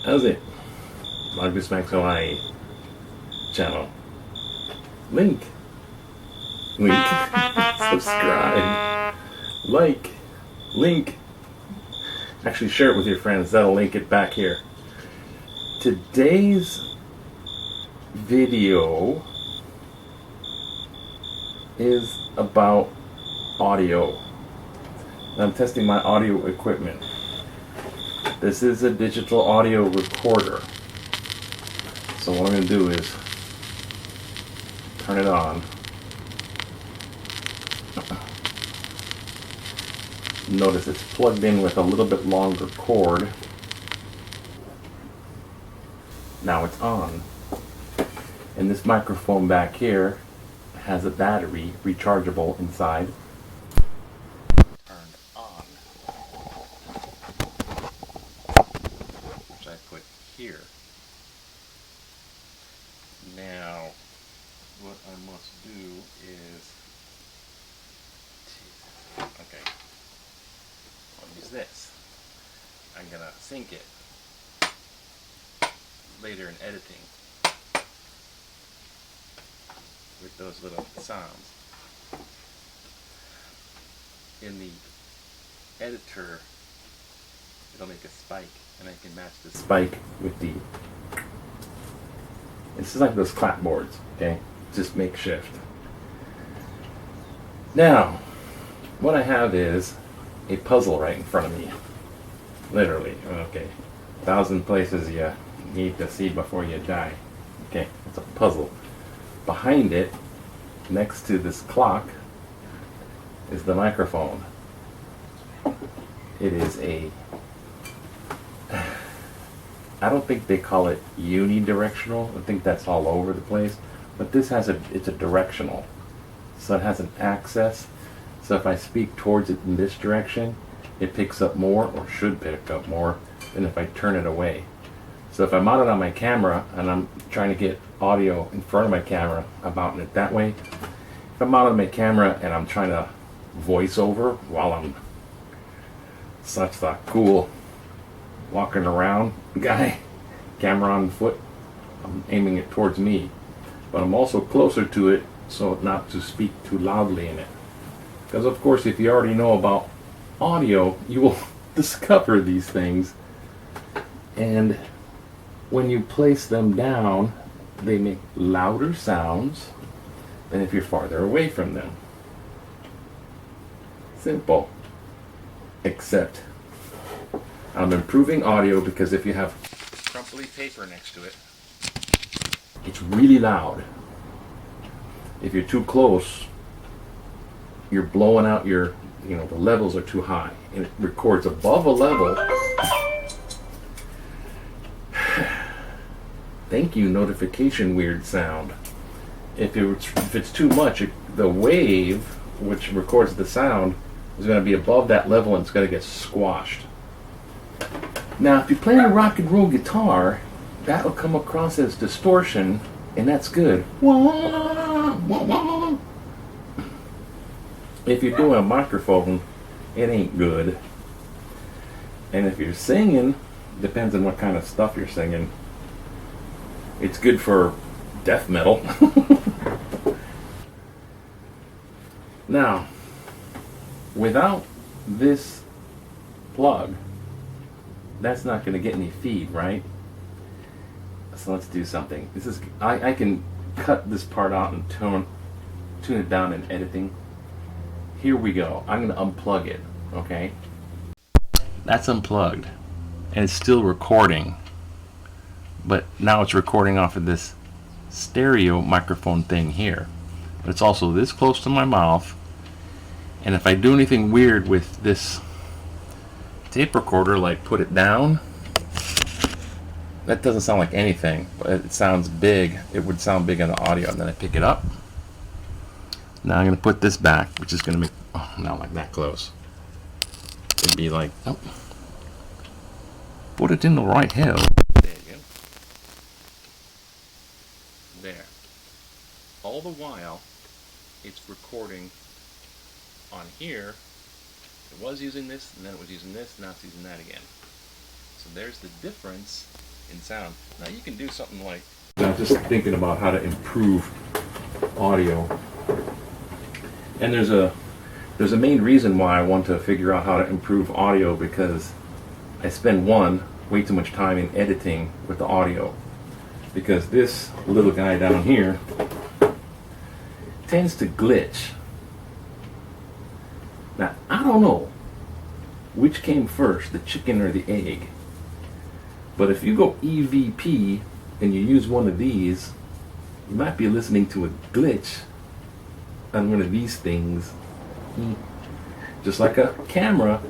How's it? Marcus Max Hawaii channel. Link. Subscribe. Like. Link. Actually share it with your friends. That'll link it back here. Today's video is about audio. I'm testing my audio equipment. This is a digital audio recorder. So what I'm going to do is turn it on. Notice it's plugged in with a little bit longer cord. Now it's on. And this microphone back here has a battery, rechargeable inside. Turned on. Which I put here. Now, what I must do is, okay, I'll use this. I'm gonna sync it later in editing with those little sounds. In the editor, it'll make a spike, and I can match the spike with the. This is like those clapboards, okay? Just makeshift. Now, what I have is a puzzle right in front of me. Literally, okay. 1,000 places you need to see before you die. Okay, it's a puzzle. Behind it, next to this clock, is the microphone. It is a, I don't think they call it unidirectional. I think that's all over the place. But this has it's a directional. So it has an axis. So if I speak towards it in this direction, it picks up more, or should pick up more, than if I turn it away. So if I mount it on my camera and I'm trying to get audio in front of my camera, I'm mounting it that way. If I'm mounting my camera and I'm trying to voice over while I'm such a cool walking around guy, camera on foot, I'm aiming it towards me. But I'm also closer to it so not to speak too loudly in it. Because of course if you already know about audio, you will discover these things. And when you place them down, they make louder sounds than if you're farther away from them. Simple. Except I'm improving audio because if you have crumply paper next to it, it's really loud. If you're too close, you're blowing out your, the levels are too high. And it records above a level. Thank you, notification weird sound. If it's too much, the wave, which records the sound, is going to be above that level and it's going to get squashed. Now, if you're playing a rock and roll guitar, that'll come across as distortion, and that's good. If you're doing a microphone, it ain't good. And if you're singing, depends on what kind of stuff you're singing. It's good for death metal. Now, without this plug, that's not going to get any feed, right? So let's do something. This is I can cut this part out and tune it down in editing. Here we go. I'm going to unplug it, okay? That's unplugged, and it's still recording. But now it's recording off of this stereo microphone thing here. But it's also this close to my mouth. And if I do anything weird with this tape recorder, like put it down, that doesn't sound like anything, but it sounds big. It would sound big on the audio. And then I pick it up. Now I'm going to put this back, which is going to make, oh, not like that close. It'd be like, oh, put it in the right hell. There you go. There. All the while, it's recording on here. It was using this, and then it was using this, now it's using that again. So there's the difference in sound. Now you can do something like, now just thinking about how to improve audio. And there's a main reason why I want to figure out how to improve audio, because I spend way too much time in editing with the audio, because this little guy down here tends to glitch. Now I don't know which came first, the chicken or the egg, but if you go EVP and you use one of these, you might be listening to a glitch on one of these things. Just like a camera,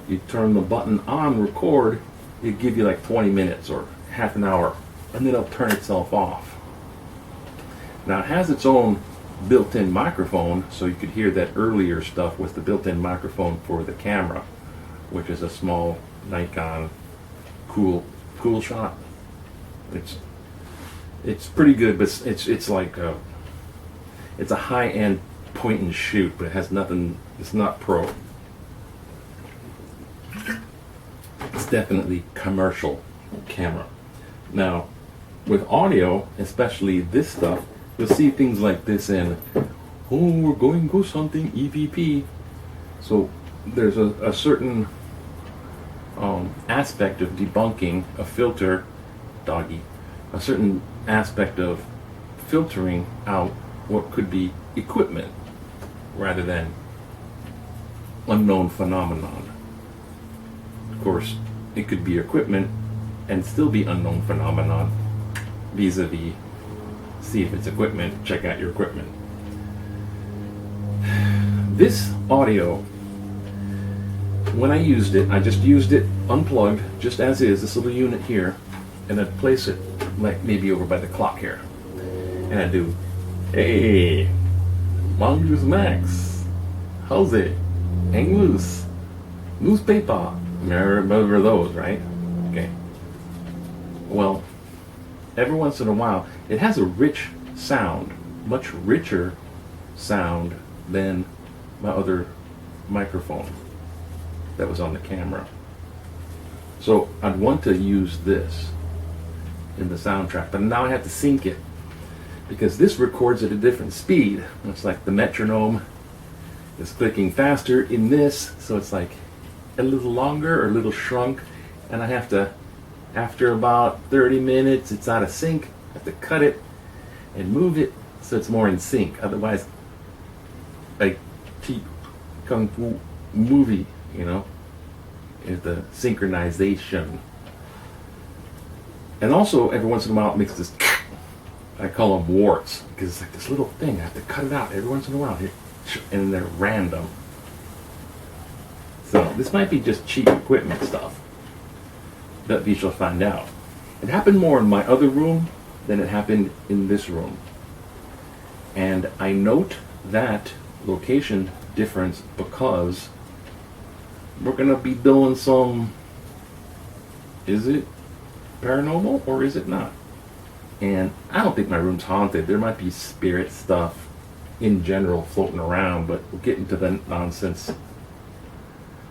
you turn the button on record, it give you like 20 minutes or half an hour, and then it'll turn itself off. Now it has its own built-in microphone, so you could hear that earlier stuff with the built-in microphone for the camera, which is a small Nikon cool shot. It's pretty good, but it's like it's a high-end point and shoot, but it has nothing. It's not pro. It's definitely commercial camera. Now, with audio, especially this stuff, you'll see things like this in, oh, we're going to go something EVP. So there's a certain aspect of debunking a filter, doggy, a certain aspect of filtering out what could be equipment rather than unknown phenomenon. Of course, it could be equipment and still be unknown phenomenon, vis-a-vis, see if it's equipment, check out your equipment. This audio, when I used it, I just used it unplugged, just as is, this little unit here, and I'd place it like maybe over by the clock here. And I'd do, hey, Mongoose Max, how's it? Hang loose. Newspaper. Remember those, right? Okay. Well, every once in a while, it has a rich sound, much richer sound than my other microphone that was on the camera. So I'd want to use this in the soundtrack, but now I have to sync it because this records at a different speed. It's like the metronome is clicking faster in this, so it's like a little longer or a little shrunk, and I have to, after about 30 minutes, it's out of sync. I have to cut it and move it so it's more in sync. Otherwise, like cheap kung fu movie, you know, is the synchronization. And also, every once in a while, it makes this, I call them warts, because it's like this little thing. I have to cut it out every once in a while, and they're random. So this might be just cheap equipment stuff, but we shall find out. It happened more in my other room than it happened in this room. And I note that location difference because we're going to be doing some, is it paranormal or is it not? And I don't think my room's haunted. There might be spirit stuff in general floating around, but we'll get into the nonsense.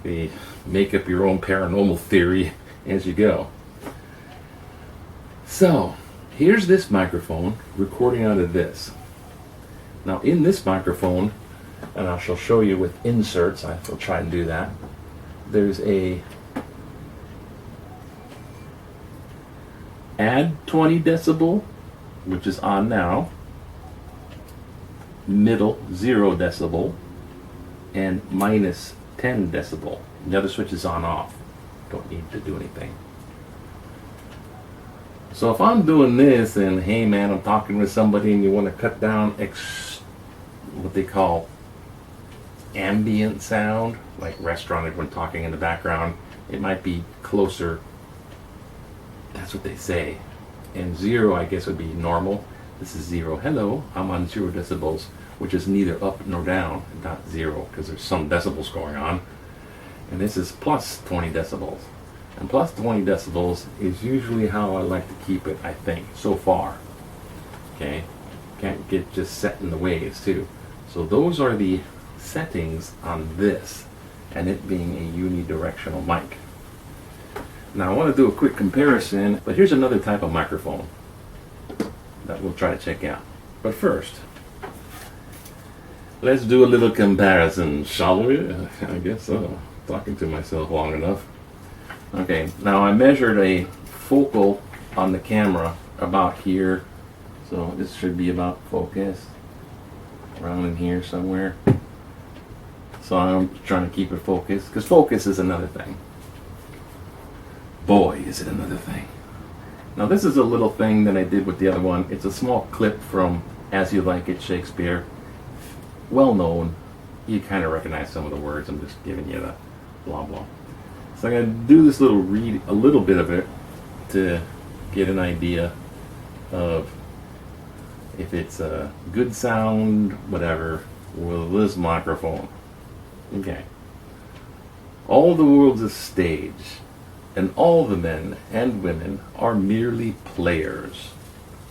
The make up your own paranormal theory as you go. So here's this microphone recording out of this. Now in this microphone, and I shall show you with inserts, I will try and do that, there's a add 20 decibel, which is on now, middle 0 decibel, and minus 10 decibel. The other switch is on off. Don't need to do anything. So if I'm doing this and hey man, I'm talking with somebody and you want to cut down what they call ambient sound, like restaurant, everyone talking in the background, it might be closer. That's what they say. And 0, I guess, would be normal. This is 0. Hello, I'm on 0 decibels, which is neither up nor down, not 0, because there's some decibels going on. And this is plus 20 decibels. And plus 20 decibels is usually how I like to keep it, I think, so far. Okay? Can't get just set in the waves, too. So those are the settings on this, and it being a unidirectional mic. Now I want to do a quick comparison, but here's another type of microphone that we'll try to check out. But first, let's do a little comparison, shall we? I guess so. Talking to myself long enough. Okay, now I measured a focal on the camera about here, so this should be about focus around in here somewhere. So I'm trying to keep it focused, because focus is another thing. Boy, is it another thing. Now this is a little thing that I did with the other one. It's a small clip from As You Like It, Shakespeare. Well known. You kind of recognize some of the words. I'm just giving you the blah blah. So I'm going to do this little read, a little bit of it, to get an idea of if it's a good sound, whatever, with this microphone. Okay. All the world's a stage, and all the men and women are merely players.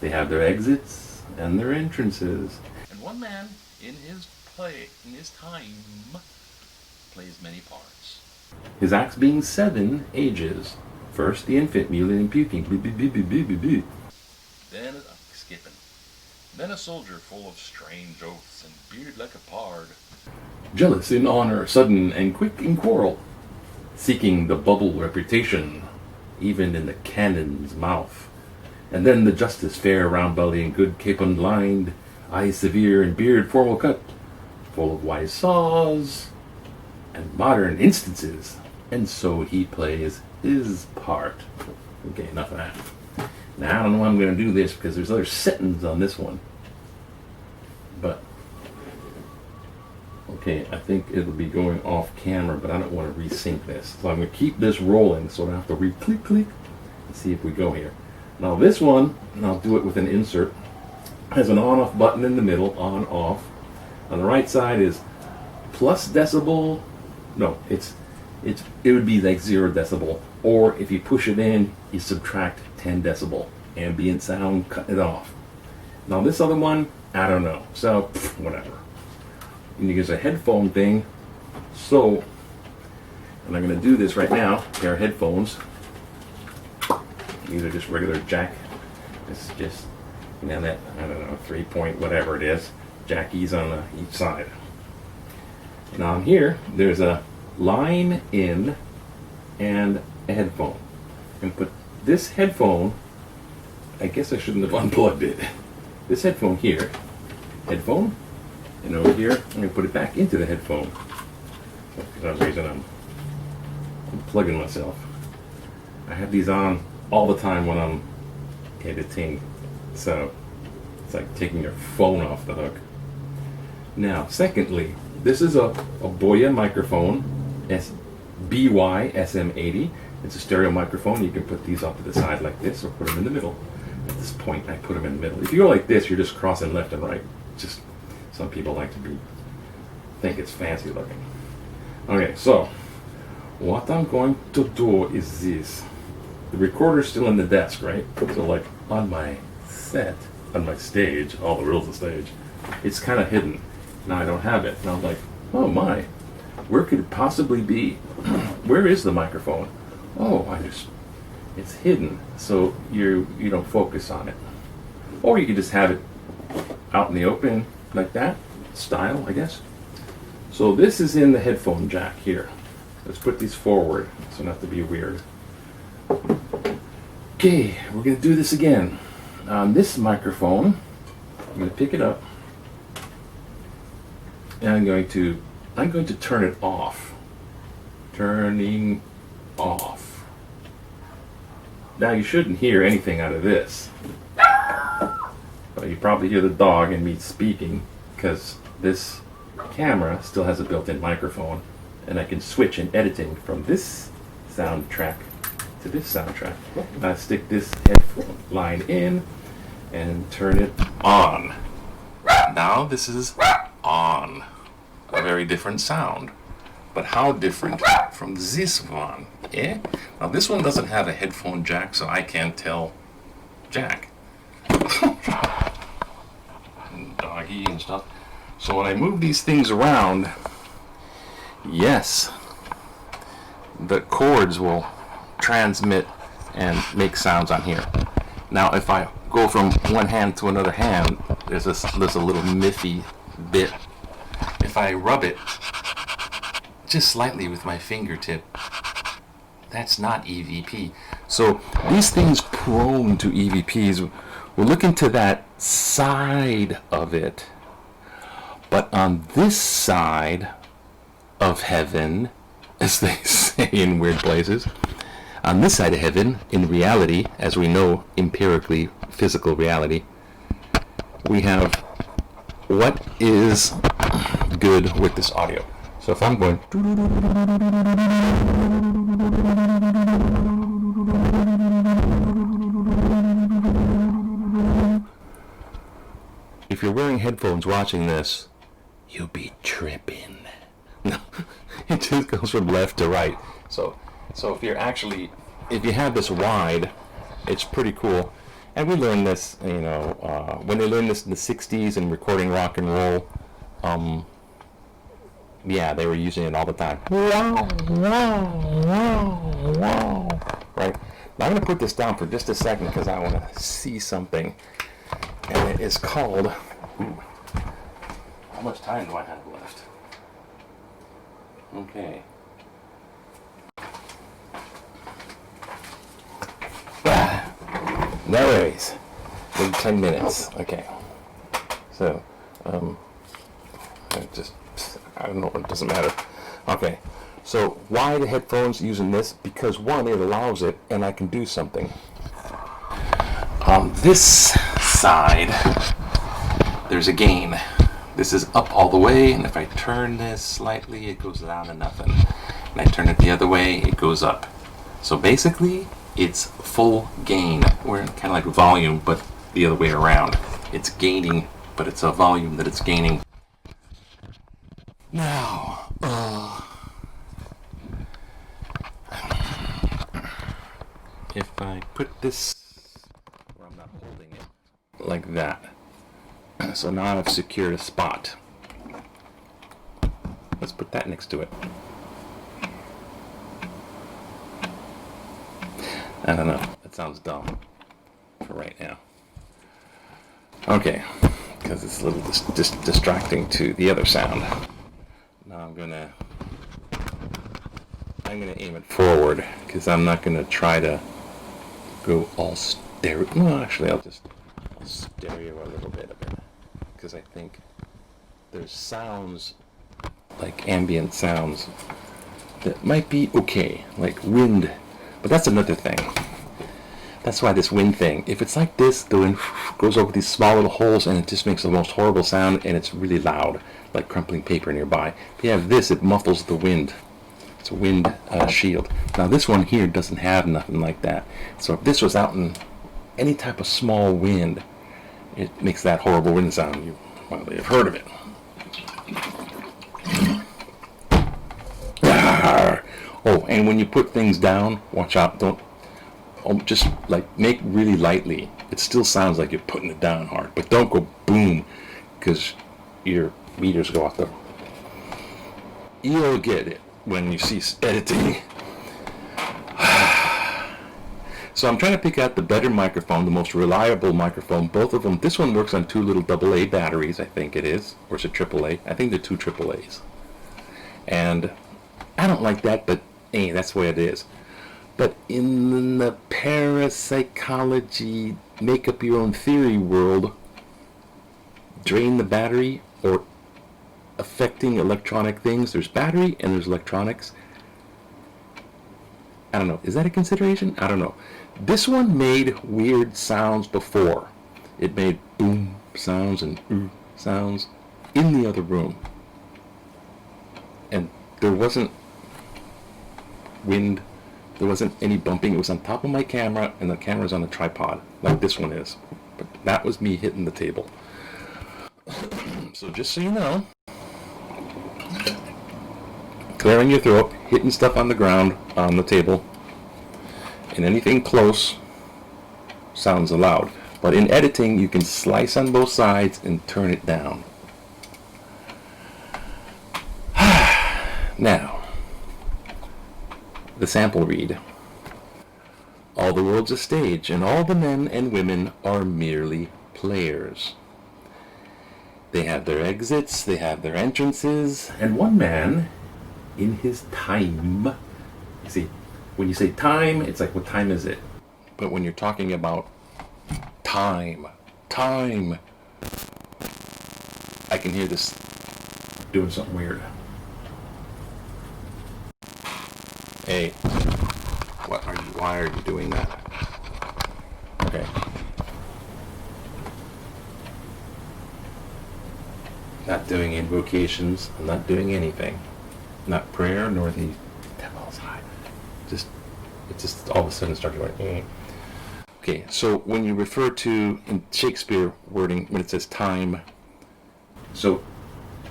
They have their exits and their entrances. And one man in his time plays many parts. His acts being 7 ages. First the infant, mewling and puking. Then skipping. Then a soldier full of strange oaths and beard like a pard. Jealous in honor, sudden and quick in quarrel. Seeking the bubble reputation, even in the cannon's mouth. And then the justice fair, round belly and good capon lined, eyes severe and beard formal cut, full of wise saws and modern instances. And so he plays his part. Okay, enough of that. Now I don't know how I'm going to do this because there's other settings on this one. But okay, I think it'll be going off camera, but I don't want to resync this. So I'm going to keep this rolling so I don't have to re-click, click, and see if we go here. Now this one, and I'll do it with an insert, has an on-off button in the middle, on-off. On the right side is plus decibel. No, it would be like 0 decibel. Or if you push it in, you subtract 10 decibel. Ambient sound, cut it off. Now this other one, I don't know. So, whatever. And there's a headphone thing. So, and I'm going to do this right now. Pair of headphones. These are just regular jack. This is just, you know, that, I don't know, 3-point whatever it is. Jackies on each side. Now on here, there's a line in and a headphone. I'm going to put this headphone, I guess I shouldn't have unplugged it. This headphone here, headphone, and over here, I'm going to put it back into the headphone. So for some reason, I'm unplugging myself. I have these on all the time when I'm editing, so it's like taking your phone off the hook. Now, secondly, this is a BOYA microphone, BY-SM80. It's a stereo microphone. You can put these off to the side like this, or put them in the middle. At this point, I put them in the middle. If you go like this, you're just crossing left and right. Just some people like to think it's fancy looking. Okay, so what I'm going to do is this. The recorder's still in the desk, right? So like on my set, on my stage, all the rules of stage, it's kind of hidden. Now I don't have it. And I'm like, oh my, where could it possibly be? Where is the microphone? Oh, it's hidden. So you don't focus on it. Or you could just have it out in the open like that, style, I guess. So this is in the headphone jack here. Let's put these forward so not to be weird. Okay, we're going to do this again. On this microphone, I'm going to pick it up, and I'm going to turn it off. Turning off. Now you shouldn't hear anything out of this. But you probably hear the dog and me speaking because this camera still has a built-in microphone, and I can switch in editing from this soundtrack to this soundtrack. I stick this headphone line in and turn it on. Now this is on. A very different sound. But how different from this one? Eh? Now this one doesn't have a headphone jack, so I can't tell jack. And doggy and stuff. So when I move these things around, yes, the cords will transmit and make sounds on here. Now if I go from one hand to another hand, there's a little miffy bit. If I rub it just slightly with my fingertip, that's not EVP. So these things prone to EVPs, we're looking to that side of it. But on this side of heaven, as they say in weird places, on this side of heaven, in reality, as we know empirically, physical reality, we have what is good with this audio. So if I'm going, if you're wearing headphones watching this, you'll be tripping. No, it just goes from left to right. So if you're actually, if you have this wide, it's pretty cool. And we learned this, you know, when they learned this in the 60s and recording rock and roll, yeah, they were using it all the time. Right? Now I'm going to put this down for just a second because I want to see something. And it is called, how much time do I have left? Okay. No worries. Maybe 10 minutes. Okay. So, I don't know, it doesn't matter. Okay. So, why the headphones using this? Because one, it allows it, and I can do something. On this side, there's a gain. This is up all the way, and if I turn this slightly, it goes down to nothing. And I turn it the other way, it goes up. So basically, it's full gain. We're kind of like volume, but the other way around. It's gaining, but it's a volume that it's gaining. Now, if I put this where I'm not holding it, like that. So now I've secured a spot. Let's put that next to it. I don't know. That sounds dumb for right now. Okay, because it's a little distracting to the other sound. Now I'm gonna aim it forward because I'm not gonna try to go all stereo. No, actually, I'll stereo a little bit of it because I think there's sounds like ambient sounds that might be okay, like wind. But that's another thing. That's why this wind thing, if it's like this, the wind goes over these small little holes and it just makes the most horrible sound and it's really loud, like crumpling paper nearby. If you have this, it muffles the wind. It's a wind shield. Now this one here doesn't have nothing like that. So if this was out in any type of small wind, it makes that horrible wind sound. You probably have heard of it. Oh, and when you put things down, watch out, don't, just like make really lightly. It still sounds like you're putting it down hard, but don't go boom, because your meters go off the, you'll get it when you see editing. So I'm trying to pick out the better microphone, the most reliable microphone, both of them. This one works on 2 little AA batteries, I think it is, or is it AAA? I think they're 2 AAAs. And I don't like that, but hey, that's the way it is. But in the parapsychology, make up your own theory world, drain the battery or affecting electronic things, there's battery and there's electronics. I don't know. Is that a consideration? I don't know. This one made weird sounds before. It made boom sounds and sounds in the other room. And there wasn't wind, there wasn't any bumping. It was on top of my camera, and the camera's on a tripod, like this one is. But that was me hitting the table. So just so you know, clearing your throat, hitting stuff on the ground, on the table, and anything close sounds loud. But in editing, you can slice on both sides and turn it down. Now, the sample read. All the world's a stage, and all the men and women are merely players. They have their exits, they have their entrances, and one man in his time. You see, when you say time, it's like, what time is it? But when you're talking about time, I can hear this doing something weird. Hey, why are you doing that? Okay. Not doing invocations, I'm not doing anything. Not prayer, nor the devil's high. It's just all of a sudden started going, Okay, so when you refer to, in Shakespeare wording, when it says time, so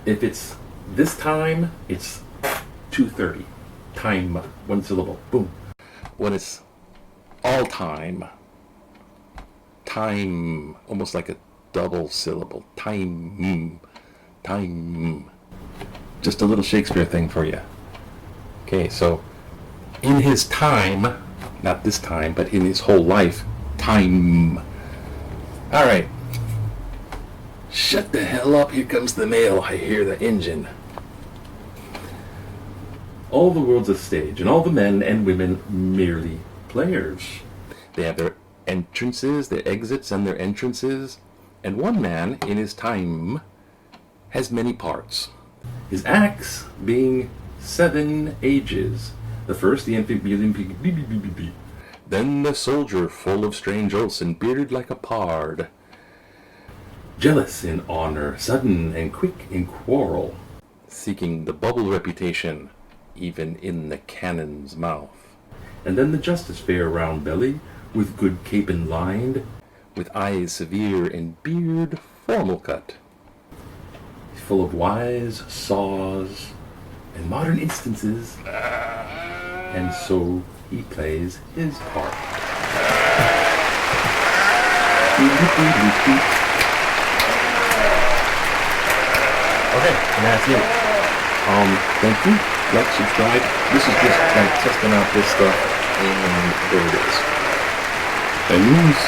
if it's this time, it's 2:30. Time, one syllable, boom. When it's all time, almost like a double syllable, time. Just a little Shakespeare thing for you. Okay, so in his time, not this time, but in his whole life, time. All right. Shut the hell up, here comes the mail. I hear the engine. All the world's a stage, and all the men and women merely players. They have their entrances, their exits, and their entrances. And one man, in his time, has many parts. His acts being 7 ages. The first, the infant, then the soldier, full of strange oaths and bearded like a pard. Jealous in honor, sudden and quick in quarrel. Seeking the bubble reputation, even in the cannon's mouth. And then the justice fair round belly, with good capon lined, with eyes severe and beard formal cut. Full of wise saws and modern instances, and so he plays his part. Okay, and that's it. Thank you. Like, subscribe. This is just like testing out this stuff, and there it is. Peace.